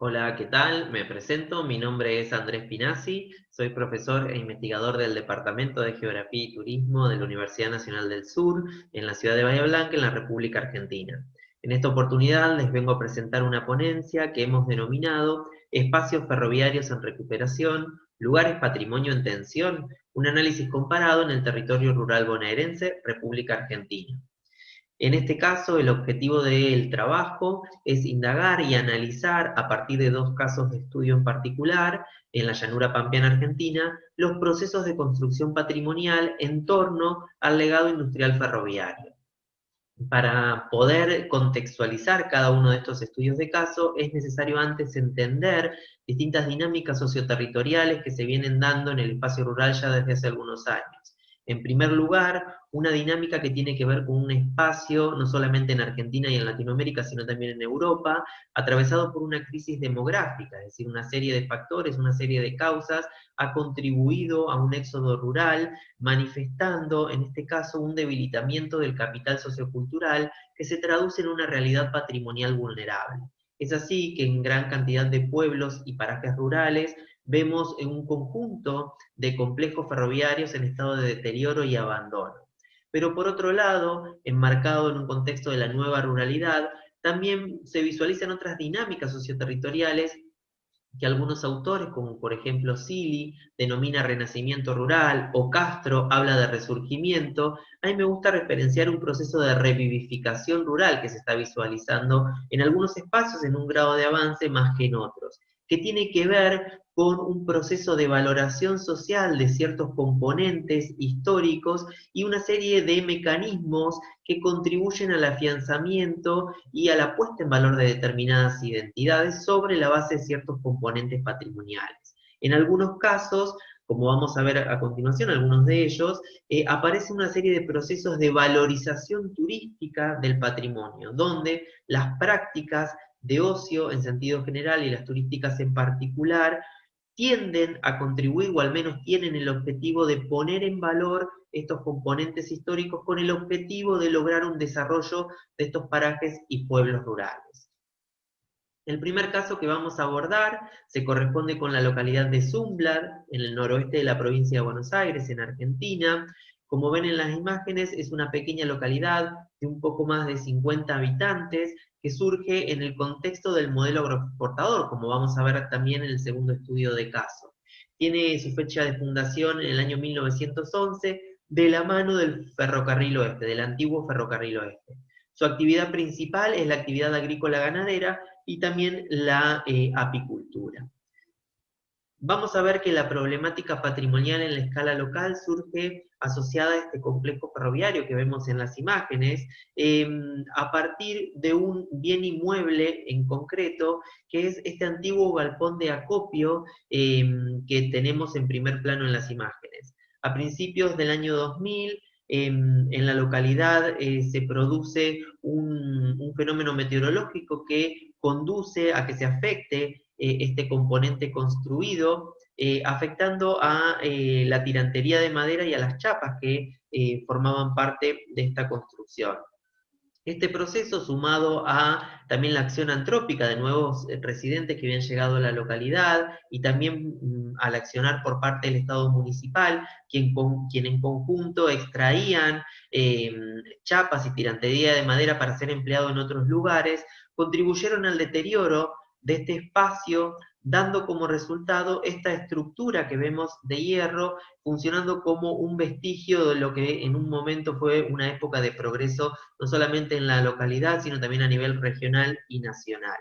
Hola, ¿qué tal? Me presento, mi nombre es Andrés Pinazzi, soy profesor e investigador del Departamento de Geografía y Turismo de la Universidad Nacional del Sur, en la ciudad de Bahía Blanca, en la República Argentina. En esta oportunidad les vengo a presentar una ponencia que hemos denominado Espacios ferroviarios en recuperación, lugares patrimonio en tensión, un análisis comparado en el territorio rural bonaerense, República Argentina. En este caso, el objetivo del trabajo es indagar y analizar, a partir de dos casos de estudio en particular, en la llanura pampeana argentina, los procesos de construcción patrimonial en torno al legado industrial ferroviario. Para poder contextualizar cada uno de estos estudios de caso, es necesario antes entender distintas dinámicas socioterritoriales que se vienen dando en el espacio rural ya desde hace algunos años. En primer lugar, una dinámica que tiene que ver con un espacio, no solamente en Argentina y en Latinoamérica, sino también en Europa, atravesado por una crisis demográfica, es decir, una serie de factores, una serie de causas, ha contribuido a un éxodo rural, manifestando en este caso un debilitamiento del capital sociocultural que se traduce en una realidad patrimonial vulnerable. Es así que en gran cantidad de pueblos y parajes rurales vemos un conjunto de complejos ferroviarios en estado de deterioro y abandono. Pero por otro lado, enmarcado en un contexto de la nueva ruralidad, también se visualizan otras dinámicas socioterritoriales que algunos autores, como por ejemplo Silly, denomina renacimiento rural, o Castro habla de resurgimiento. A mí me gusta referenciar un proceso de revivificación rural que se está visualizando en algunos espacios en un grado de avance más que en otros, que tiene que ver con un proceso de valoración social de ciertos componentes históricos y una serie de mecanismos que contribuyen al afianzamiento y a la puesta en valor de determinadas identidades sobre la base de ciertos componentes patrimoniales. En algunos casos, como vamos a ver a continuación, algunos de ellos, aparece una serie de procesos de valorización turística del patrimonio, donde las prácticas de ocio en sentido general y las turísticas en particular tienden a contribuir o al menos tienen el objetivo de poner en valor estos componentes históricos con el objetivo de lograr un desarrollo de estos parajes y pueblos rurales. El primer caso que vamos a abordar se corresponde con la localidad de Zumblar, en el noroeste de la provincia de Buenos Aires, en Argentina. Como ven en las imágenes, es una pequeña localidad de un poco más de 50 habitantes que surge en el contexto del modelo agroexportador, como vamos a ver también en el segundo estudio de caso. Tiene su fecha de fundación en el año 1911 de la mano del Ferrocarril Oeste, del antiguo Ferrocarril Oeste. Su actividad principal es la actividad agrícola ganadera y también la apicultura. Vamos a ver que la problemática patrimonial en la escala local surge asociada a este complejo ferroviario que vemos en las imágenes, a partir de un bien inmueble en concreto, que es este antiguo galpón de acopio que tenemos en primer plano en las imágenes. A principios del año 2000, en la localidad se produce un fenómeno meteorológico que conduce a que se afecte este componente construido, afectando a la tirantería de madera y a las chapas que formaban parte de esta construcción. Este proceso, sumado a también la acción antrópica de nuevos residentes que habían llegado a la localidad y también al accionar por parte del Estado municipal, quien en conjunto extraían chapas y tirantería de madera para ser empleado en otros lugares, contribuyeron al deterioro de este espacio, dando como resultado esta estructura que vemos de hierro, funcionando como un vestigio de lo que en un momento fue una época de progreso, no solamente en la localidad, sino también a nivel regional y nacional.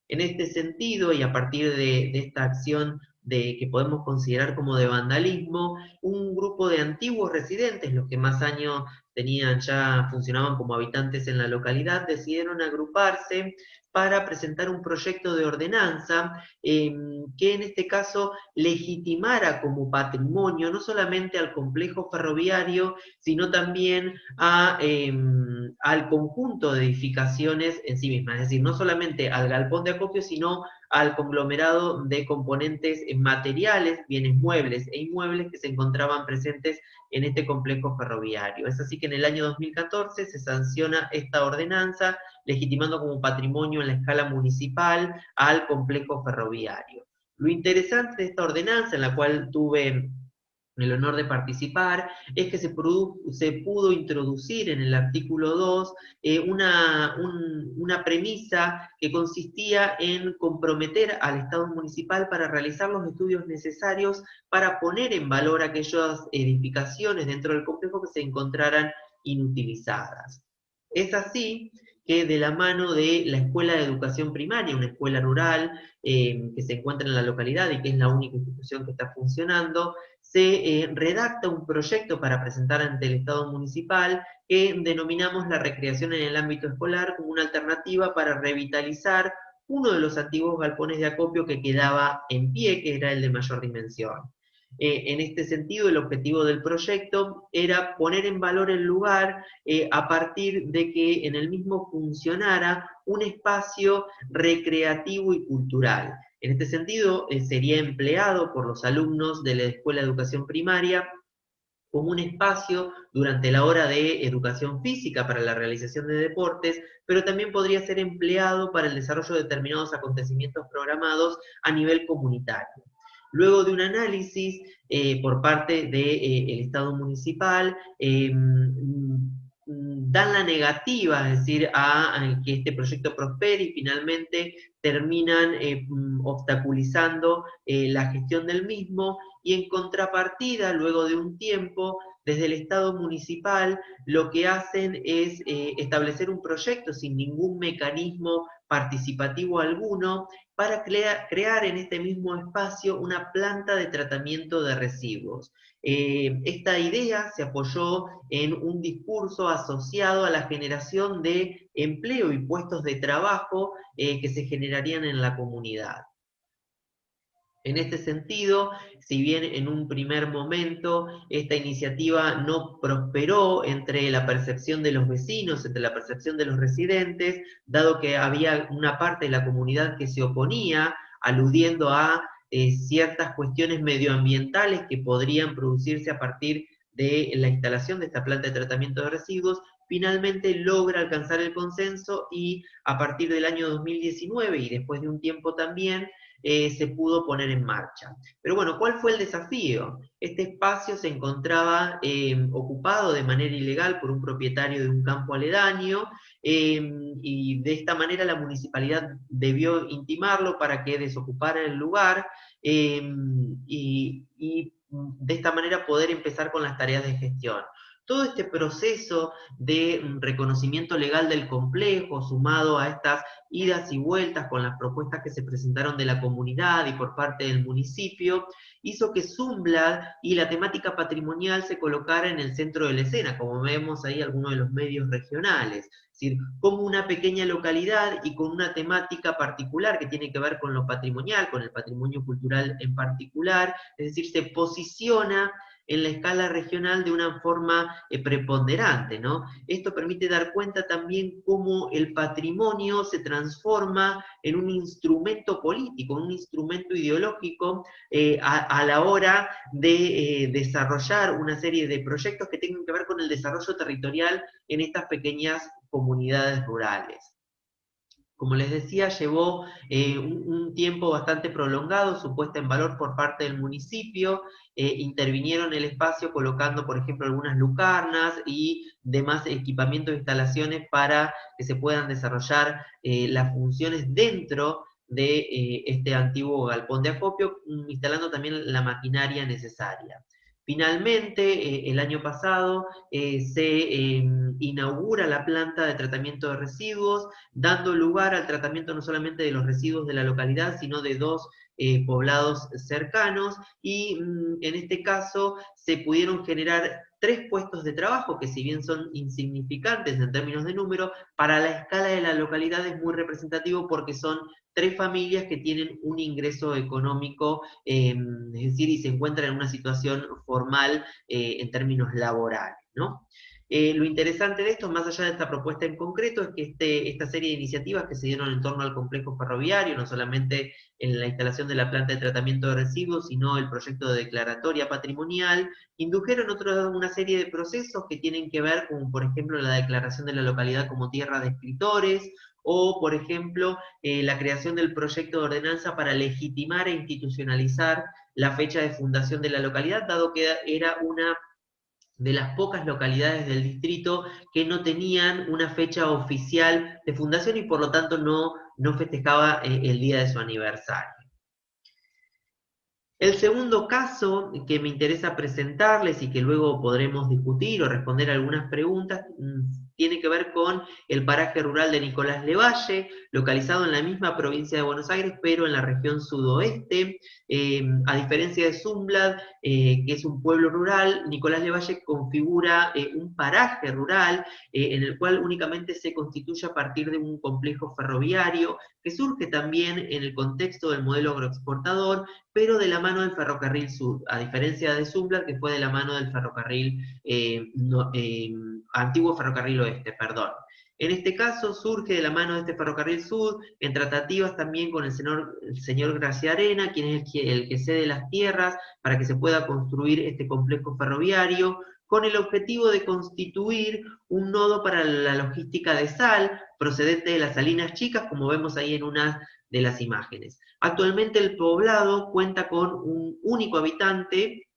En este sentido, y a partir de esta acción que podemos considerar como de vandalismo, un grupo de antiguos residentes, los que más años tenían ya, funcionaban como habitantes en la localidad, decidieron agruparse para presentar un proyecto de ordenanza que en este caso legitimara como patrimonio no solamente al complejo ferroviario, sino también al conjunto de edificaciones en sí mismas, es decir, no solamente al galpón de acopio, sino al conglomerado de componentes materiales, bienes muebles e inmuebles que se encontraban presentes en este complejo ferroviario. Es así que en el año 2014 se sanciona esta ordenanza, legitimando como patrimonio en la escala municipal al complejo ferroviario. Lo interesante de esta ordenanza, en la cual tuve el honor de participar, es que se pudo introducir en el artículo 2 una premisa que consistía en comprometer al Estado municipal para realizar los estudios necesarios para poner en valor aquellas edificaciones dentro del complejo que se encontraran inutilizadas. Es así que de la mano de la Escuela de Educación Primaria, una escuela rural que se encuentra en la localidad y que es la única institución que está funcionando, se redacta un proyecto para presentar ante el Estado municipal que denominamos la recreación en el ámbito escolar como una alternativa para revitalizar uno de los antiguos galpones de acopio que quedaba en pie, que era el de mayor dimensión. En este sentido, el objetivo del proyecto era poner en valor el lugar a partir de que en el mismo funcionara un espacio recreativo y cultural. En este sentido, sería empleado por los alumnos de la Escuela de Educación Primaria como un espacio durante la hora de educación física para la realización de deportes, pero también podría ser empleado para el desarrollo de determinados acontecimientos programados a nivel comunitario. Luego de un análisis por parte del Estado municipal, dan la negativa, es decir, a que este proyecto prospere y finalmente terminan obstaculizando la gestión del mismo, y en contrapartida, luego de un tiempo, desde el Estado municipal lo que hacen es establecer un proyecto sin ningún mecanismo participativo alguno para crear en este mismo espacio una planta de tratamiento de residuos. Esta idea se apoyó en un discurso asociado a la generación de empleo y puestos de trabajo que se generarían en la comunidad. En este sentido, si bien en un primer momento esta iniciativa no prosperó entre la percepción de los vecinos, entre la percepción de los residentes, dado que había una parte de la comunidad que se oponía, aludiendo a ciertas cuestiones medioambientales que podrían producirse a partir de la instalación de esta planta de tratamiento de residuos, finalmente logra alcanzar el consenso y a partir del año 2019 y después de un tiempo también, se pudo poner en marcha. Pero bueno, ¿cuál fue el desafío? Este espacio se encontraba ocupado de manera ilegal por un propietario de un campo aledaño, y de esta manera la municipalidad debió intimarlo para que desocupara el lugar, y de esta manera poder empezar con las tareas de gestión. Todo este proceso de reconocimiento legal del complejo, sumado a estas idas y vueltas con las propuestas que se presentaron de la comunidad y por parte del municipio, hizo que Zumblad y la temática patrimonial se colocara en el centro de la escena, como vemos ahí algunos de los medios regionales. Es decir, como una pequeña localidad y con una temática particular que tiene que ver con lo patrimonial, con el patrimonio cultural en particular, es decir, se posiciona en la escala regional de una forma preponderante, ¿no? Esto permite dar cuenta también cómo el patrimonio se transforma en un instrumento político, en un instrumento ideológico a la hora de desarrollar una serie de proyectos que tengan que ver con el desarrollo territorial en estas pequeñas comunidades rurales. Como les decía, llevó un tiempo bastante prolongado su puesta en valor por parte del municipio, intervinieron en el espacio colocando, por ejemplo, algunas lucarnas y demás equipamientos e instalaciones para que se puedan desarrollar las funciones dentro de este antiguo galpón de acopio, instalando también la maquinaria necesaria. Finalmente, el año pasado se inaugura la planta de tratamiento de residuos, dando lugar al tratamiento no solamente de los residuos de la localidad, sino de dos poblados cercanos, y en este caso se pudieron generar 3 puestos de trabajo, que si bien son insignificantes en términos de número, para la escala de la localidad es muy representativo porque son 3 familias que tienen un ingreso económico, es decir, y se encuentran en una situación formal en términos laborales, ¿no? Lo interesante de esto, más allá de esta propuesta en concreto, es que esta serie de iniciativas que se dieron en torno al complejo ferroviario, no solamente en la instalación de la planta de tratamiento de residuos, sino el proyecto de declaratoria patrimonial, indujeron una serie de procesos que tienen que ver con, por ejemplo, la declaración de la localidad como tierra de escritores, o, por ejemplo, la creación del proyecto de ordenanza para legitimar e institucionalizar la fecha de fundación de la localidad, dado que era una de las pocas localidades del distrito que no tenían una fecha oficial de fundación y por lo tanto no festejaba el día de su aniversario. El segundo caso que me interesa presentarles y que luego podremos discutir o responder algunas preguntas tiene que ver con el paraje rural de Nicolás Levalle, localizado en la misma provincia de Buenos Aires, pero en la región sudoeste. A diferencia de Zumblad, que es un pueblo rural, Nicolás Levalle configura un paraje rural en el cual únicamente se constituye a partir de un complejo ferroviario que surge también en el contexto del modelo agroexportador, pero de la mano del Ferrocarril Sur, a diferencia de Zumblad, que fue de la mano del ferrocarril, antiguo Ferrocarril Oeste, perdón. En este caso surge de la mano de este Ferrocarril Sur, en tratativas también con el señor Graciarena, quien es el que cede las tierras para que se pueda construir este complejo ferroviario, con el objetivo de constituir un nodo para la logística de sal, procedente de las Salinas Chicas, como vemos ahí en una de las imágenes. Actualmente el poblado cuenta con un único habitante,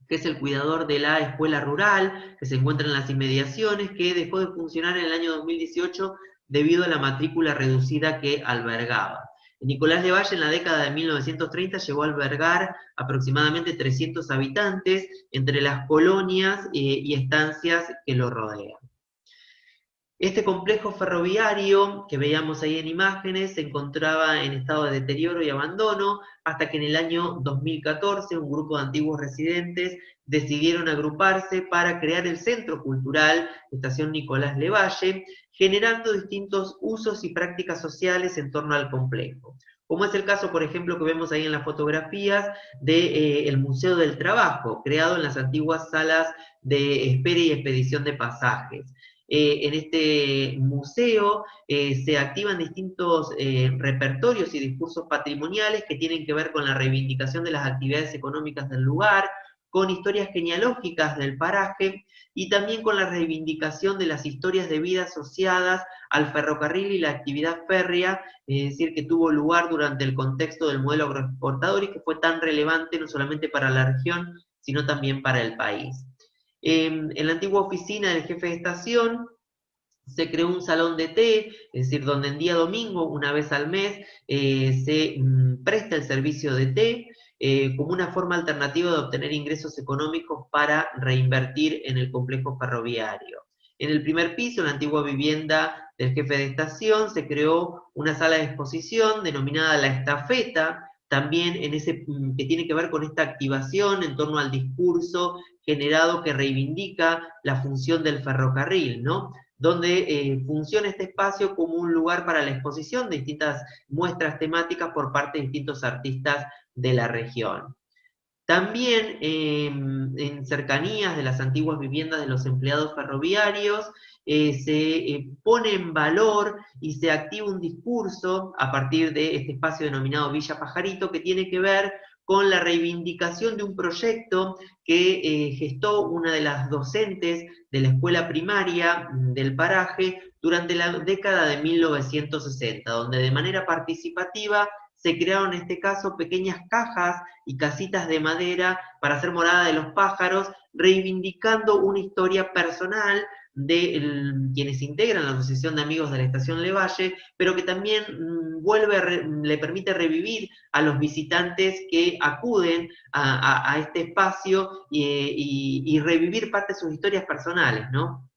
que es el cuidador de la escuela rural, que se encuentra en las inmediaciones, que dejó de funcionar en el año 2018 debido a la matrícula reducida que albergaba. Nicolás de Valle en la década de 1930 llegó a albergar aproximadamente 300 habitantes entre las colonias y estancias que lo rodean. Este complejo ferroviario que veíamos ahí en imágenes se encontraba en estado de deterioro y abandono hasta que en el año 2014 un grupo de antiguos residentes decidieron agruparse para crear el Centro Cultural Estación Nicolás Levalle, generando distintos usos y prácticas sociales en torno al complejo. Como es el caso, por ejemplo, que vemos ahí en las fotografías del Museo del Trabajo, creado en las antiguas salas de espera y expedición de pasajes. En este museo se activan distintos repertorios y discursos patrimoniales que tienen que ver con la reivindicación de las actividades económicas del lugar, con historias genealógicas del paraje y también con la reivindicación de las historias de vida asociadas al ferrocarril y la actividad férrea, es decir, que tuvo lugar durante el contexto del modelo agroexportador y que fue tan relevante no solamente para la región, sino también para el país. En la antigua oficina del jefe de estación se creó un salón de té, es decir, donde en día domingo, una vez al mes, se presta el servicio de té como una forma alternativa de obtener ingresos económicos para reinvertir en el complejo ferroviario. En el primer piso, en la antigua vivienda del jefe de estación, se creó una sala de exposición denominada La Estafeta, también en ese que tiene que ver con esta activación en torno al discurso generado que reivindica la función del ferrocarril, ¿no? Donde funciona este espacio como un lugar para la exposición de distintas muestras temáticas por parte de distintos artistas de la región. También en cercanías de las antiguas viviendas de los empleados ferroviarios se pone en valor y se activa un discurso a partir de este espacio denominado Villa Pajarito que tiene que ver con la reivindicación de un proyecto que gestó una de las docentes de la escuela primaria del paraje durante la década de 1960, donde de manera participativa se crearon en este caso pequeñas cajas y casitas de madera para hacer morada de los pájaros, reivindicando una historia personal de quienes integran la Asociación de Amigos de la Estación Levalle, pero que también le permite revivir a los visitantes que acuden a este espacio y revivir parte de sus historias personales, ¿no?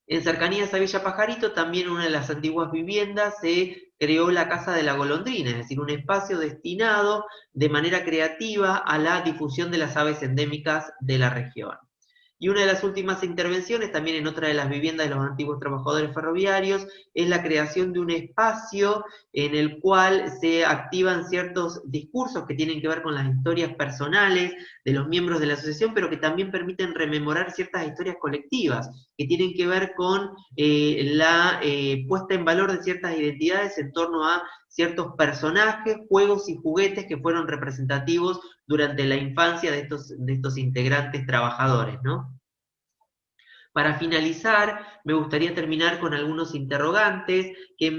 En cercanías a Villa Pajarito, también en una de las antiguas viviendas, se creó la Casa de la Golondrina, es decir, un espacio destinado de manera creativa a la difusión de las aves endémicas de la región. Y una de las últimas intervenciones, también en otra de las viviendas de los antiguos trabajadores ferroviarios, es la creación de un espacio en el cual se activan ciertos discursos que tienen que ver con las historias personales de los miembros de la asociación, pero que también permiten rememorar ciertas historias colectivas, que tienen que ver con la puesta en valor de ciertas identidades en torno a ciertos personajes, juegos y juguetes que fueron representativos durante la infancia de estos integrantes trabajadores, ¿no? Para finalizar, me gustaría terminar con algunos interrogantes que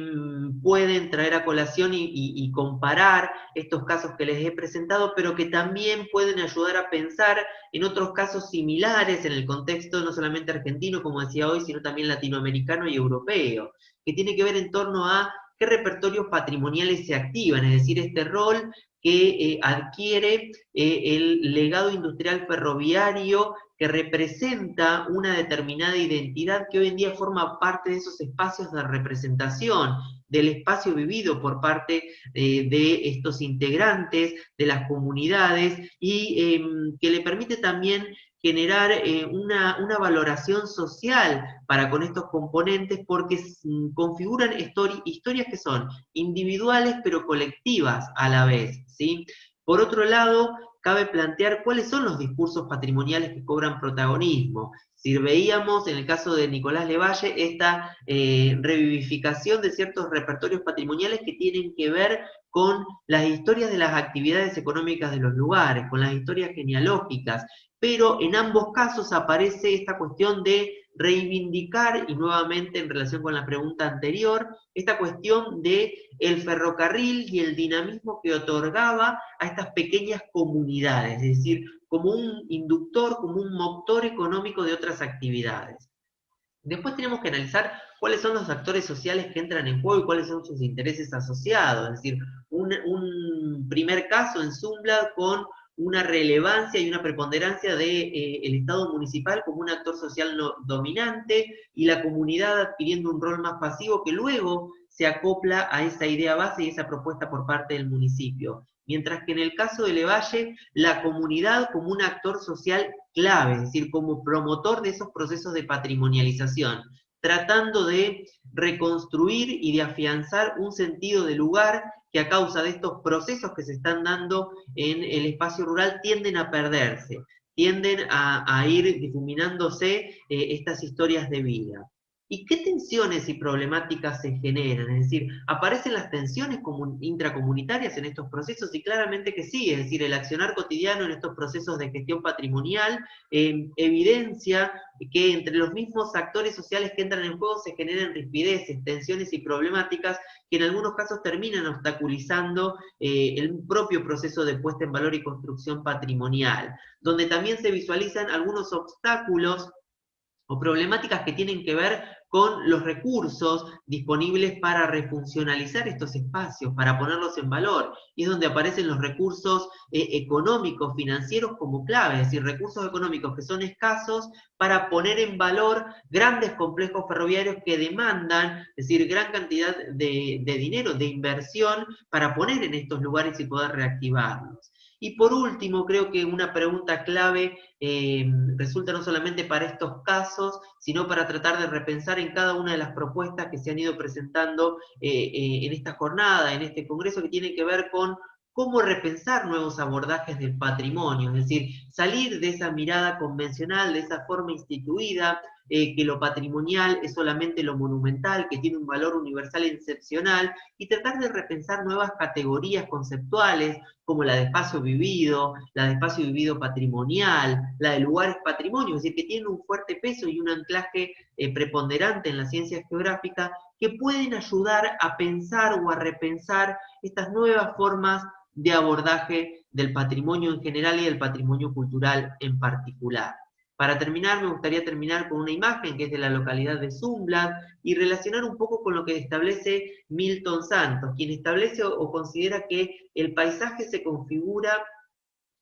pueden traer a colación y comparar estos casos que les he presentado, pero que también pueden ayudar a pensar en otros casos similares en el contexto no solamente argentino, como decía hoy, sino también latinoamericano y europeo, que tiene que ver en torno a qué repertorios patrimoniales se activan, es decir, este rol que adquiere el legado industrial ferroviario que representa una determinada identidad que hoy en día forma parte de esos espacios de representación, del espacio vivido por parte de estos integrantes, de las comunidades, y que le permite también generar una valoración social para con estos componentes porque configuran historias que son individuales pero colectivas a la vez, ¿sí? Por otro lado, cabe plantear cuáles son los discursos patrimoniales que cobran protagonismo. Si veíamos en el caso de Nicolás Levalle esta revivificación de ciertos repertorios patrimoniales que tienen que ver con las historias de las actividades económicas de los lugares, con las historias genealógicas, pero en ambos casos aparece esta cuestión de reivindicar, y nuevamente en relación con la pregunta anterior, esta cuestión de el ferrocarril y el dinamismo que otorgaba a estas pequeñas comunidades, es decir, como un inductor, como un motor económico de otras actividades. Después tenemos que analizar cuáles son los actores sociales que entran en juego y cuáles son sus intereses asociados, es decir, un primer caso en Zumblad con una relevancia y una preponderancia del Estado municipal como un actor social dominante y la comunidad adquiriendo un rol más pasivo que luego se acopla a esa idea base y esa propuesta por parte del municipio. Mientras que en el caso de Levalle, la comunidad como un actor social clave, es decir, como promotor de esos procesos de patrimonialización, tratando de reconstruir y de afianzar un sentido de lugar que a causa de estos procesos que se están dando en el espacio rural tienden a perderse, tienden a ir difuminándose estas historias de vida. ¿Y qué tensiones y problemáticas se generan? Es decir, ¿aparecen las tensiones intracomunitarias en estos procesos? Y claramente que sí, es decir, el accionar cotidiano en estos procesos de gestión patrimonial evidencia que entre los mismos actores sociales que entran en juego se generan rispideces, tensiones y problemáticas que en algunos casos terminan obstaculizando el propio proceso de puesta en valor y construcción patrimonial, donde también se visualizan algunos obstáculos o problemáticas que tienen que ver con los recursos disponibles para refuncionalizar estos espacios, para ponerlos en valor, y es donde aparecen los recursos económicos, financieros como clave, es decir, recursos económicos que son escasos para poner en valor grandes complejos ferroviarios que demandan, es decir, gran cantidad de dinero, de inversión, para poner en estos lugares y poder reactivarlos. Y por último, creo que una pregunta clave resulta no solamente para estos casos, sino para tratar de repensar en cada una de las propuestas que se han ido presentando en esta jornada, en este congreso, que tiene que ver con cómo repensar nuevos abordajes del patrimonio, es decir, salir de esa mirada convencional, de esa forma instituida, que lo patrimonial es solamente lo monumental, que tiene un valor universal excepcional, y tratar de repensar nuevas categorías conceptuales, como la de espacio vivido, la de espacio vivido patrimonial, la de lugares patrimonio, es decir, que tienen un fuerte peso y un anclaje preponderante en la ciencia geográfica, que pueden ayudar a pensar o a repensar estas nuevas formas de abordaje del patrimonio en general y del patrimonio cultural en particular. Para terminar, me gustaría terminar con una imagen que es de la localidad de Zumblad y relacionar un poco con lo que establece Milton Santos, quien establece o considera que el paisaje se configura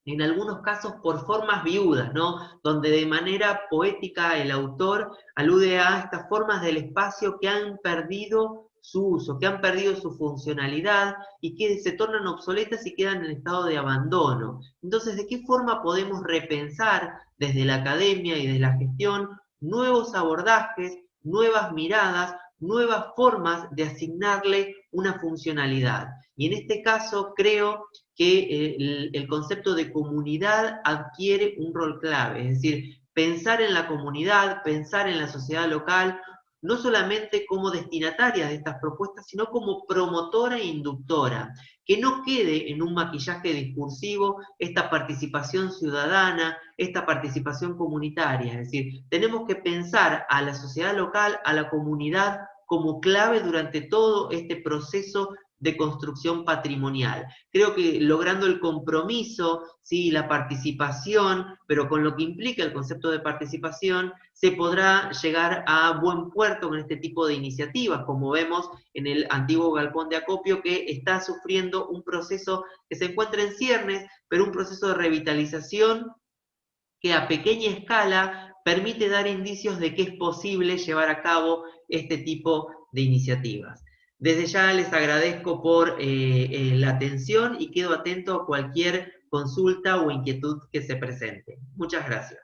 en algunos casos por formas viudas, ¿no? Donde de manera poética el autor alude a estas formas del espacio que han perdido su uso, que han perdido su funcionalidad y que se tornan obsoletas y quedan en estado de abandono. Entonces, ¿de qué forma podemos repensar desde la academia y desde la gestión nuevos abordajes, nuevas miradas, nuevas formas de asignarle una funcionalidad? Y en este caso creo que el concepto de comunidad adquiere un rol clave, es decir, pensar en la comunidad, pensar en la sociedad local, no solamente como destinataria de estas propuestas, sino como promotora e inductora, que no quede en un maquillaje discursivo esta participación ciudadana, esta participación comunitaria, es decir, tenemos que pensar a la sociedad local, a la comunidad, como clave durante todo este proceso de construcción patrimonial. Creo que logrando el compromiso, ¿sí? La participación, pero con lo que implica el concepto de participación, se podrá llegar a buen puerto con este tipo de iniciativas, como vemos en el antiguo galpón de acopio, que está sufriendo un proceso que se encuentra en ciernes, pero un proceso de revitalización que a pequeña escala permite dar indicios de que es posible llevar a cabo este tipo de iniciativas. Desde ya les agradezco por la atención y quedo atento a cualquier consulta o inquietud que se presente. Muchas gracias.